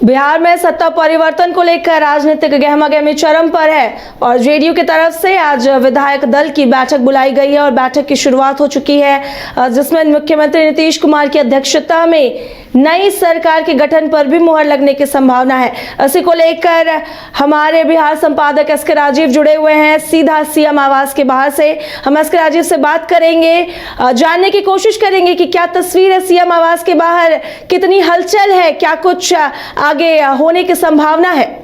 बिहार में सत्ता परिवर्तन को लेकर राजनीतिक गहमागहमी चरम पर है और जेडीयू की तरफ से आज विधायक दल की बैठक बुलाई गई है और बैठक की शुरुआत हो चुकी है, जिसमें मुख्यमंत्री नीतीश कुमार की अध्यक्षता में नई सरकार के गठन पर भी मुहर लगने की संभावना है। इसी को लेकर हमारे बिहार संपादक एसके राजीव जुड़े हुए हैं सीधा सीएम आवास के बाहर से। हम एसके राजीव से बात करेंगे, जानने की कोशिश करेंगे कि क्या तस्वीर है सीएम आवास के बाहर, कितनी हलचल है, क्या कुछ आगे होने की संभावना है।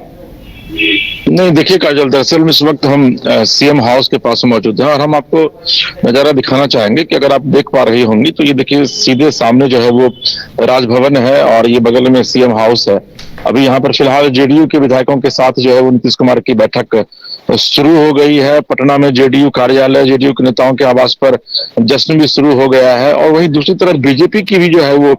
नहीं, देखिए काजल, दरअसल इस वक्त हम सीएम हाउस के पास मौजूद हैं और हम आपको नजारा दिखाना चाहेंगे कि अगर आप देख पा रही होंगी तो ये देखिए सीधे सामने जो है वो राजभवन है और ये बगल में सीएम हाउस है। अभी यहाँ पर फिलहाल जेडीयू के विधायकों के साथ जो है वो नीतीश कुमार की बैठक शुरू हो गई है। पटना में जेडीयू कार्यालय, जेडीयू के नेताओं के आवास पर जश्न भी शुरू हो गया है और वहीं दूसरी तरफ बीजेपी की भी जो है वो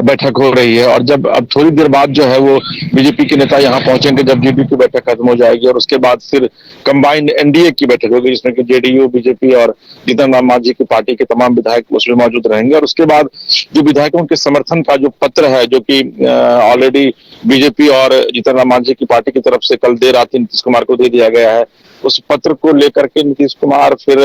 बैठक हो रही है। और जब अब थोड़ी देर बाद जो है वो बीजेपी के नेता यहाँ पहुंचेंगे जब जेडीयू की बैठक खत्म हो जाएगी और उसके बाद फिर कंबाइंड एनडीए की बैठक होगी जिसमें कि जेडीयू, बीजेपी और जीतन राम मांझी की पार्टी के तमाम विधायक उसमें मौजूद रहेंगे। और उसके बाद जो विधायकों के समर्थन का जो पत्र है जो कि ऑलरेडी बीजेपी और जीतन राम मांझी की पार्टी की तरफ से कल देर रात नीतीश कुमार को दे दिया गया है, उस पत्र को लेकर के नीतीश कुमार फिर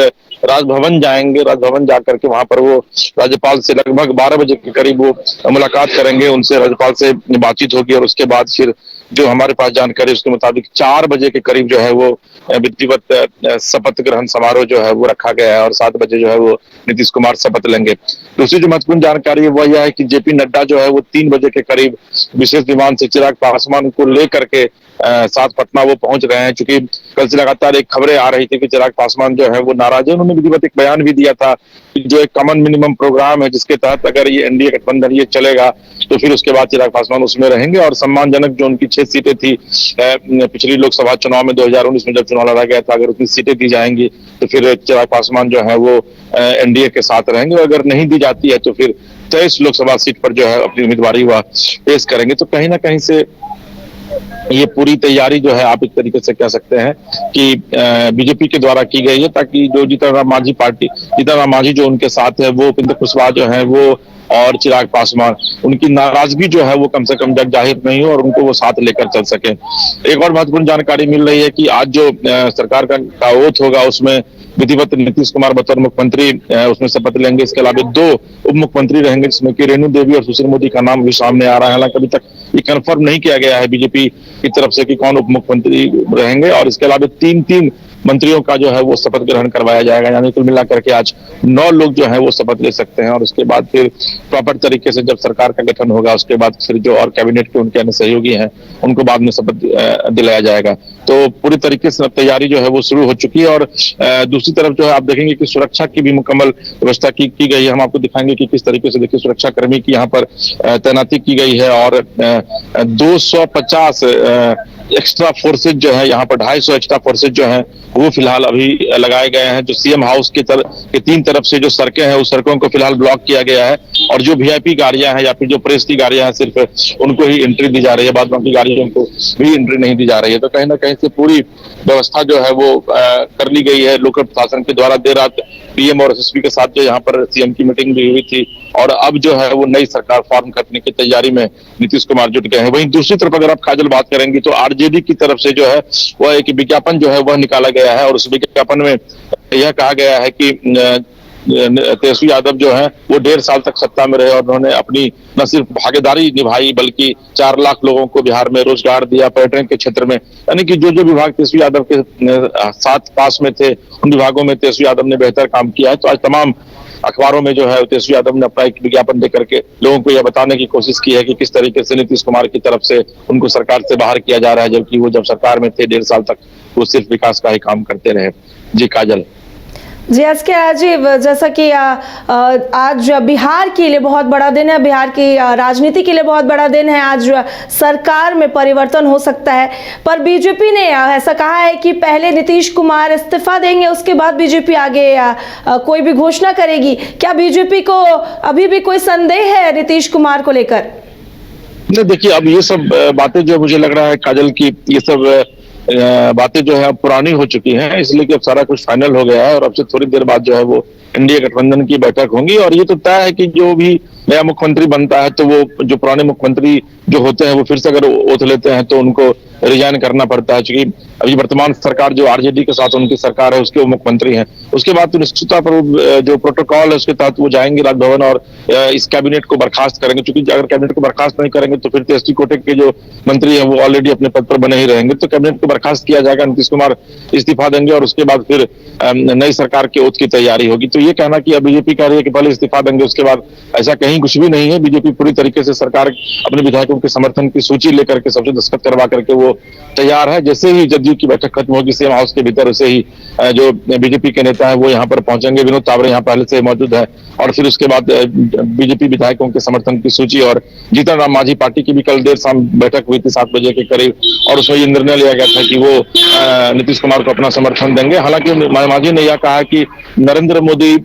राजभवन जाएंगे। राजभवन जाकर के वहां पर वो राज्यपाल से लगभग 12 बजे के करीब वो मुलाकात करेंगे, उनसे राज्यपाल से बातचीत होगी और उसके बाद फिर जो हमारे पास जानकारी उसके मुताबिक 4 बजे के करीब जो है वो विधिवत शपथ ग्रहण समारोह जो है वो रखा गया है और 7 बजे जो है वो नीतीश कुमार शपथ लेंगे। दूसरी जो महत्वपूर्ण जानकारी है वह यह है कि जेपी नड्डा जो है वो 3 बजे के करीब विशेष विमान से चिराग पासवान को लेकर के साथ पटना वो पहुंच रहे हैं। चूंकि कल से लगातार एक खबरें आ रही थी कि चिराग पासवान जो है वो नाराज है। उन्होंने विधिवत एक बयान भी दिया था कि जो एक कॉमन मिनिमम प्रोग्राम है जिसके तहत अगर ये एनडीए गठबंधन ये चलेगा तो फिर उसके बाद चिराग पासवान उसमें रहेंगे और सम्मानजनक जो उनकी 6 सीटें थी पिछली लोकसभा चुनाव में 2019 में जब चुनाव लड़ा गया था, अगर उतनी सीटें दी जाएंगी तो फिर चिराग पासवान जो है वो एनडीए के साथ रहेंगे। अगर नहीं दी जाती है तो फिर 23 लोकसभा सीट पर जो है अपनी उम्मीदवारी वह पेश करेंगे। तो कहीं ना कहीं से ये पूरी तैयारी जो है आप एक तरीके से कह सकते हैं कि बीजेपी के द्वारा की गई है ताकि जो जीतन राम मांझी जो उनके साथ है वो उपेंद्र कुशवाहा जो है वो और चिराग पासवान उनकी नाराजगी जो है वो कम से कम जग जाहिर नहीं हो और उनको वो साथ लेकर चल सके। एक और महत्वपूर्ण जानकारी मिल रही है कि आज जो सरकार का ओथ होगा उसमें विधिवत नीतीश कुमार बतौर मुख्यमंत्री उसमें शपथ लेंगे। इसके अलावा 2 उप मुख्यमंत्री रहेंगे जिसमें कि रेणु देवी और सुशील मोदी का नाम भी सामने आ रहा है। हालांकि अभी तक ये कंफर्म नहीं किया गया है बीजेपी की तरफ से कि कौन उप मुख्यमंत्री रहेंगे। और इसके अलावा 3 मंत्रियों का जो है वो शपथ ग्रहण करवाया जाएगा, यानी कुल मिलाकर के आज 9 लोग जो है वो शपथ ले सकते हैं। और उसके बाद फिर प्रॉपर तरीके से जब सरकार का गठन होगा उसके बाद फिर जो और कैबिनेट के उनके अन्य सहयोगी हैं उनको बाद में शपथ दिलाया जाएगा। तो पूरी तरीके से तैयारी जो है वो शुरू हो चुकी है। और दूसरी तरफ जो है आप देखेंगे कि सुरक्षा की भी मुकम्मल व्यवस्था की गई है। हम आपको दिखाएंगे कि किस तरीके से देखिए सुरक्षा कर्मी की यहाँ पर तैनाती की गई है और 250 एक्स्ट्रा फोर्सेज जो है यहाँ पर 250 एक्स्ट्रा फोर्सेज जो है वो फिलहाल अभी लगाए गए हैं। जो सीएम हाउस के 3 तरफ से जो सड़कें हैं उस सड़कों को फिलहाल ब्लॉक किया गया है और जो वीआईपी गाड़ियां हैं या फिर जो प्रेस की गाड़ियां हैं सिर्फ उनको ही एंट्री दी जा रही है, बाद बाकी गाड़ियों को भी एंट्री नहीं दी जा रही है। तो कहीं ना कहीं से पूरी व्यवस्था जो है वो कर ली गई है लोक प्रशासन के द्वारा। देर रात पीएम और एसएसपी के साथ जो यहाँ पर सीएम की मीटिंग भी हुई थी और अब जो है वो नई सरकार फॉर्म करने की तैयारी में नीतीश कुमार जुट गए हैं। वहीं दूसरी तरफ अगर आप काजल बात करेंगी तो आरजेडी की तरफ से जो है वह एक विज्ञापन जो है वह निकाला गया है और उस विज्ञापन में यह कहा गया है कि तेजस्वी यादव जो है वो 1.5 साल तक सत्ता में रहे और उन्होंने अपनी न सिर्फ भागीदारी निभाई बल्कि 4 लाख लोगों को बिहार में रोजगार दिया, पर्यटन के क्षेत्र में, यानी कि जो विभाग तेजस्वी यादव के साथ पास में थे उन विभागों में तेजस्वी यादव ने बेहतर काम किया है। तो आज तमाम अखबारों में जो है तेजस्वी यादव ने अपना एक विज्ञापन देकर के लोगों को यह बताने की कोशिश की है कि किस तरीके से नीतीश कुमार की तरफ से उनको सरकार से बाहर किया जा रहा है, जबकि वो जब सरकार में थे 1.5 साल तक वो सिर्फ विकास का ही काम करते रहे। जी काजल। जी एसके राजीव, जैसा कि आज बिहार के लिए बहुत बड़ा दिन है, बिहार की राजनीति के लिए बहुत बड़ा दिन है। आज सरकार में परिवर्तन हो सकता है, पर बीजेपी ने ऐसा कहा है कि पहले नीतीश कुमार इस्तीफा देंगे उसके बाद बीजेपी आगे कोई भी घोषणा करेगी। क्या बीजेपी को अभी भी कोई संदेह है नीतीश कुमार को लेकर? नहीं, देखिए अब ये सब बातें जो मुझे लग रहा है काजल की ये सब बातें जो है अब पुरानी हो चुकी हैं, इसलिए कि अब सारा कुछ फाइनल हो गया है और अब से थोड़ी देर बाद जो है वो एनडीए गठबंधन की बैठक होंगी और ये तो तय है कि जो भी नया मुख्यमंत्री बनता है तो वो जो पुराने मुख्यमंत्री जो होते हैं वो फिर से अगर ओथ लेते हैं तो उनको रिजाइन करना पड़ता है, क्योंकि अभी वर्तमान सरकार जो आरजेडी के साथ उनकी सरकार है उसके वो मुख्यमंत्री हैं। उसके बाद तो निश्चित तौर पर जो प्रोटोकॉल है उसके तहत वो जाएंगे राजभवन और इस कैबिनेट को बर्खास्त करेंगे, क्योंकि अगर कैबिनेट को बर्खास्त नहीं करेंगे तो फिर तो एसटी कोटे के जो मंत्री हैं वो ऑलरेडी अपने पद पर बने ही रहेंगे। तो कैबिनेट को बर्खास्त किया जाएगा, नीतीश कुमार इस्तीफा देंगे और उसके बाद फिर नई सरकार के ओथ की तैयारी होगी। तो ये कहना कि अब बीजेपी कह रही है कि पहले इस्तीफा देंगे उसके बाद, ऐसा कहीं कुछ भी नहीं है। बीजेपी पूरी तरीके से सरकार अपने विधायकों के समर्थन की सूची लेकर के सबसे दस्तखत करवा करके वो तैयार है। जैसे ही जदयू की बैठक खत्म होगी सीएम हाउस के भीतर, वैसे ही जो बीजेपी के नेता है वो यहाँ पर पहुंचेंगे। विनोद तावड़े यहाँ पहले से मौजूद है और फिर उसके बाद बीजेपी विधायकों के समर्थन की सूची और जीतन राम मांझी पार्टी की भी कल देर शाम बैठक हुई थी 7 बजे के करीब, और उसमें ये निर्णय लिया गया था कि वो नीतीश कुमार को अपना समर्थन देंगे। हालांकि मांझी ने यह कहा कि नरेंद्र मोदी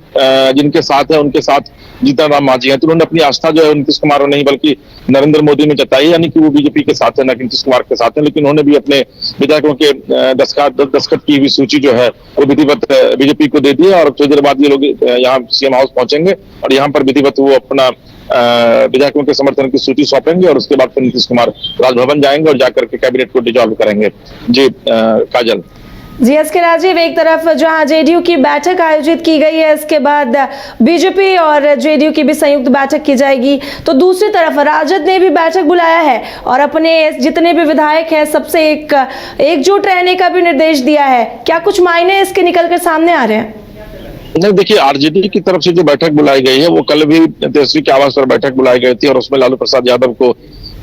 जिनके साथ है उनके साथ जीतन राम मांझी है, तो उन्होंने अपनी आस्था जो है नीतीश कुमार में नहीं बल्कि नरेंद्र मोदी में जताई, यानी कि वो बीजेपी के साथ है न कि नीतीश कुमार के साथ है। लेकिन उन्होंने भी अपने विधायकों के दस्तखत की हुई सूची जो है वो विधिवत बीजेपी को दे दी है और थोड़ी देर बाद ये लोग यहाँ सीएम हाउस पहुंचेंगे और यहाँ पर विधिवत वो अपना विधायकों के समर्थन की सूची सौंपेंगे और उसके बाद फिर नीतीश कुमार राजभवन जाएंगे और जाकर के कैबिनेट को डिसॉल्व करेंगे। जी काजल। जी एस के राजीव, एक तरफ जहां जेडीयू की बैठक आयोजित की गई है, इसके बाद बीजेपी और जेडीयू की भी संयुक्त बैठक की जाएगी, तो दूसरी तरफ राजद ने भी बैठक बुलाया है और अपने जितने भी विधायक हैं सबसे एकजुट रहने का भी निर्देश दिया है। क्या कुछ मायने इसके निकल कर सामने आ रहे हैं? नहीं, देखिए आरजेडी की तरफ से जो बैठक बुलाई गई है वो कल भी तेजस्वी के आवास पर बैठक बुलाई गई थी और उसमें लालू प्रसाद यादव को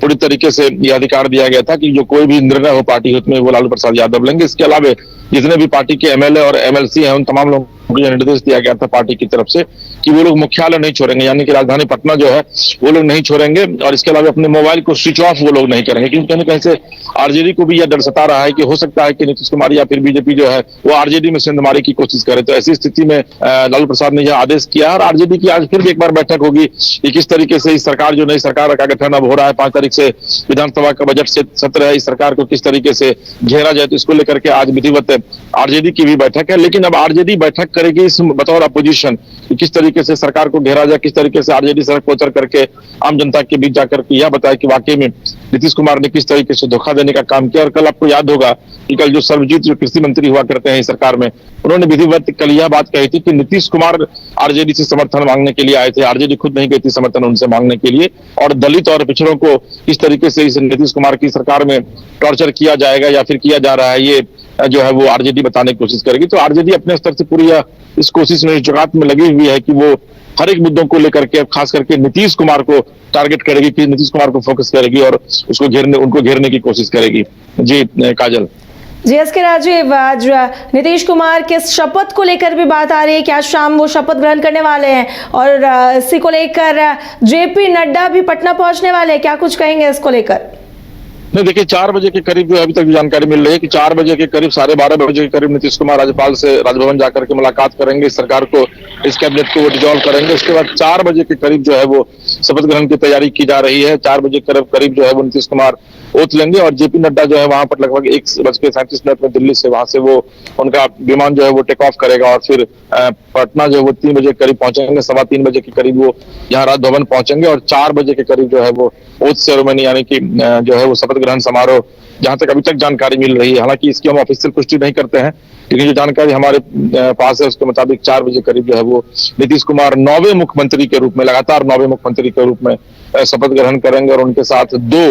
पूरी तरीके से यह अधिकार दिया गया था कि जो कोई भी निर्णय हो पार्टी हित में वो लालू प्रसाद यादव लेंगे। इसके अलावा जितने भी पार्टी के एमएलए और एमएलसी हैं उन तमाम लोगों को यह निर्देश दिया गया था पार्टी की तरफ से कि वो लोग मुख्यालय नहीं छोड़ेंगे, यानी कि राजधानी पटना जो है वो लोग नहीं छोड़ेंगे और इसके अलावा अपने मोबाइल को स्विच ऑफ वो लोग नहीं करेंगे, क्योंकि कहीं ना कहीं से आरजेडी को भी यह डर सता रहा है कि हो सकता है कि नीतीश कुमार या फिर बीजेपी जो है वो आरजेडी में सेंधमारी की कोशिश करे। तो ऐसी स्थिति में लालू प्रसाद ने यह आदेश किया और आरजेडी की आज फिर भी एक बार बैठक होगी कि किस तरीके से इस सरकार जो नई सरकार का गठन अब हो रहा है, 5 तारीख से विधानसभा का बजट सत्र है, इस सरकार को किस तरीके से घेरा जाए। तो इसको लेकर के आज विधिवत आरजेडी की भी बैठक है, लेकिन अब आरजेडी बैठक करेगी इस बतौर अपोजिशन कि किस तरीके से सरकार को घेरा जाए, किस तरीके से आरजेडी सड़क पर उतर करके आम जनता के बीच जाकर के यह बताया कि वाकई में नीतीश कुमार ने किस तरीके से धोखा देने का काम किया। और कल आपको याद होगा कि कल जो सर्वजीत जो कृषि मंत्री हुआ करते हैं इस सरकार में, उन्होंने विधिवत कल यह बात कही थी कि नीतीश कुमार आरजेडी से समर्थन मांगने के लिए आए थे, आरजेडी खुद नहीं गई थी समर्थन उनसे मांगने के लिए, और दलित और पिछड़ों को किस तरीके से इस नीतीश कुमार की सरकार में टॉर्चर किया जाएगा या फिर किया जा रहा है, ये जो है वो आरजेडी बताने की कोशिश करेगी। तो आरजेडी अपने स्तर से पूरी इस कोशिश में, इस जुगात में लगी हुई है कि वो हर एक मुद्दों को लेकर के खास करके नीतीश कुमार को टारगेट करेगी, कि नीतीश कुमार को फोकस करेगी और उसको उनको घेरने की कोशिश करेगी। जी काजल। जी एस के राजीव, आज नीतीश कुमार के शपथ को लेकर भी बात आ रही है कि आज शाम वो शपथ ग्रहण करने वाले हैं और इसी को लेकर जेपी नड्डा भी पटना पहुंचने वाले हैं, क्या कुछ कहेंगे इसको लेकर? नहीं, देखिए 4 बजे के करीब जो अभी तक जानकारी मिल रही है कि 4 बजे के करीब 12:30 बजे के करीब नीतीश कुमार राज्यपाल से राजभवन जाकर के मुलाकात करेंगे, सरकार को इस कैबिनेट को डिसॉल्व करेंगे। उसके बाद 4 बजे के करीब जो है वो शपथ ग्रहण की तैयारी की जा रही है। 4 बजे के करीब जो है वो नीतीश कुमार ओथ लेंगे और जेपी नड्डा जो है वहां पर लगभग 1:37 में दिल्ली से वहां से वो उनका विमान जो है वो टेक ऑफ करेगा और फिर पटना जो है वो 3 बजे के करीब पहुंचेंगे, 3:15 बजे के करीब वो यहाँ राजभवन पहुंचेंगे और 4 बजे के करीब जो है वो ओथ सेरेमनी यानी कि जो है वो शपथ ग्रहण समारोह, जहां तक अभी तक जानकारी मिल रही है, हालांकि इसकी हम ऑफिशियल पुष्टि नहीं करते हैं, लेकिन जो जानकारी हमारे पास है उसके मुताबिक 4 बजे करीब जो है वो नीतीश कुमार 9वें मुख्यमंत्री के रूप में, लगातार 9वें मुख्यमंत्री के रूप में शपथ ग्रहण करेंगे और उनके साथ 2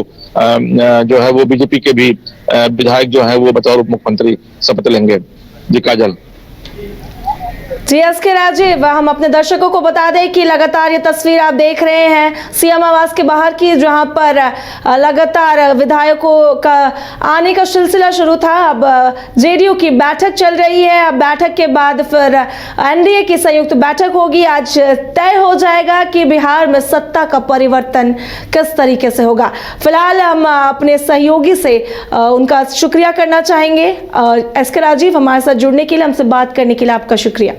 जो है वो बीजेपी के भी विधायक जो है वो बतौर उप मुख्यमंत्री शपथ लेंगे। जी काजल। जी एस के राजीव, हम अपने दर्शकों को बता दें कि लगातार ये तस्वीर आप देख रहे हैं सीएम आवास के बाहर की, जहां पर लगातार विधायकों का आने का सिलसिला शुरू था। अब जेडीयू की बैठक चल रही है, अब बैठक के बाद फिर एनडीए की संयुक्त बैठक होगी। आज तय हो जाएगा कि बिहार में सत्ता का परिवर्तन किस तरीके से होगा। फिलहाल हम अपने सहयोगी से उनका शुक्रिया करना चाहेंगे। एस के राजीव, हमारे साथ जुड़ने के लिए, हमसे बात करने के लिए आपका शुक्रिया।